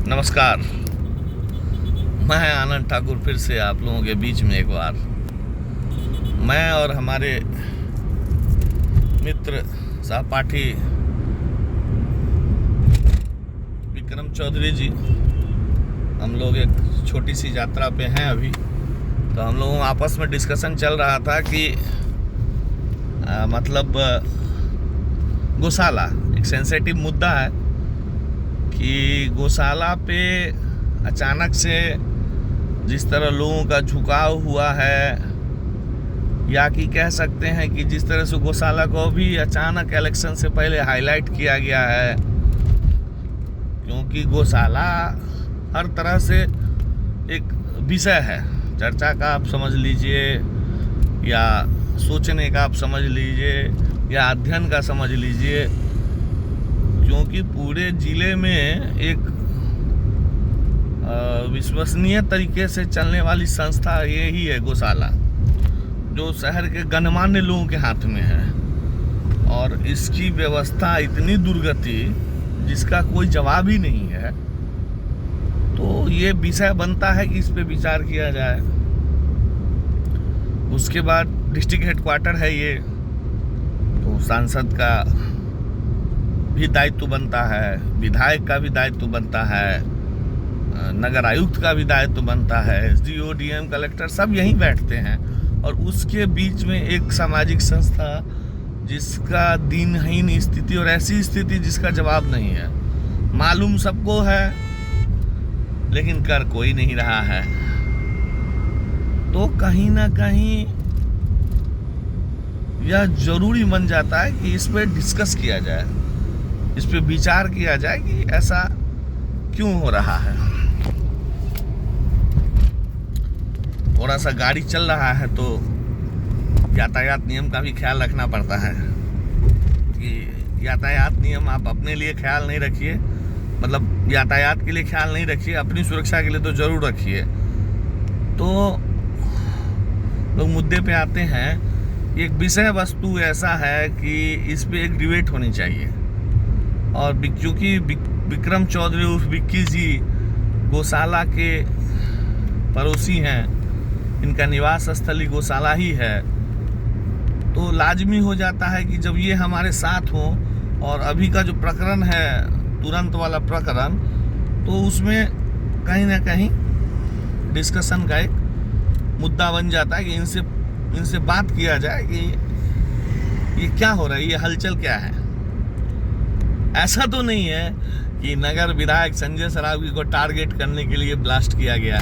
नमस्कार, मैं आनंद ठाकुर फिर से आप लोगों के बीच में एक बार। मैं और हमारे मित्र सहपाठी विक्रम चौधरी जी, हम लोग एक छोटी सी यात्रा पे हैं अभी। तो हम लोगों आपस में डिस्कशन चल रहा था कि मतलब गौशाला एक सेंसिटिव मुद्दा है कि गौशाला पे अचानक से जिस तरह लोगों का झुकाव हुआ है, या कि कह सकते हैं कि जिस तरह से गौशाला को भी अचानक इलेक्शन से पहले हाईलाइट किया गया है, क्योंकि गौशाला हर तरह से एक विषय है, चर्चा का आप समझ लीजिए, या सोचने का आप समझ लीजिए, या अध्ययन का समझ लीजिए, क्योंकि पूरे ज़िले में एक विश्वसनीय तरीके से चलने वाली संस्था यही है गौशाला, जो शहर के गणमान्य लोगों के हाथ में है। और इसकी व्यवस्था इतनी दुर्गति जिसका कोई जवाब ही नहीं है। तो ये विषय बनता है कि इस पे विचार किया जाए। उसके बाद डिस्ट्रिक्ट हेडक्वार्टर है ये, तो सांसद का भी दायित्व बनता है, विधायक का भी दायित्व बनता है, नगर आयुक्त का भी दायित्व बनता है, एसडीओ, डीएम, कलेक्टर सब यहीं बैठते हैं। और उसके बीच में एक सामाजिक संस्था जिसका दिनहीन स्थिति और ऐसी स्थिति जिसका जवाब नहीं है, मालूम सबको है लेकिन कर कोई नहीं रहा है। तो कहीं ना कहीं यह जरूरी बन जाता है कि इस पे डिस्कस किया जाए, इस पे विचार किया जाए कि ऐसा क्यों हो रहा है। थोड़ा सा गाड़ी चल रहा है तो यातायात नियम का भी ख्याल रखना पड़ता है कि यातायात नियम आप अपने लिए ख्याल नहीं रखिए, मतलब यातायात के लिए ख्याल नहीं रखिए, अपनी सुरक्षा के लिए तो जरूर रखिए। तो लोग मुद्दे पे आते हैं। एक विषय वस्तु ऐसा है कि इस पे एक डिबेट होनी चाहिए। और क्योंकि विक्रम चौधरी उर्फ विक्की जी गौशाला के पड़ोसी हैं, इनका निवास स्थली गौशाला ही है, तो लाजमी हो जाता है कि जब ये हमारे साथ हों, और अभी का जो प्रकरण है तुरंत वाला प्रकरण, तो उसमें कहीं ना कहीं डिस्कशन का एक मुद्दा बन जाता है कि इनसे बात किया जाए कि ये क्या हो रहा है, ये हलचल क्या है। ऐसा तो नहीं है कि नगर विधायक संजय सरावगी को टारगेट करने के लिए ब्लास्ट किया गया है।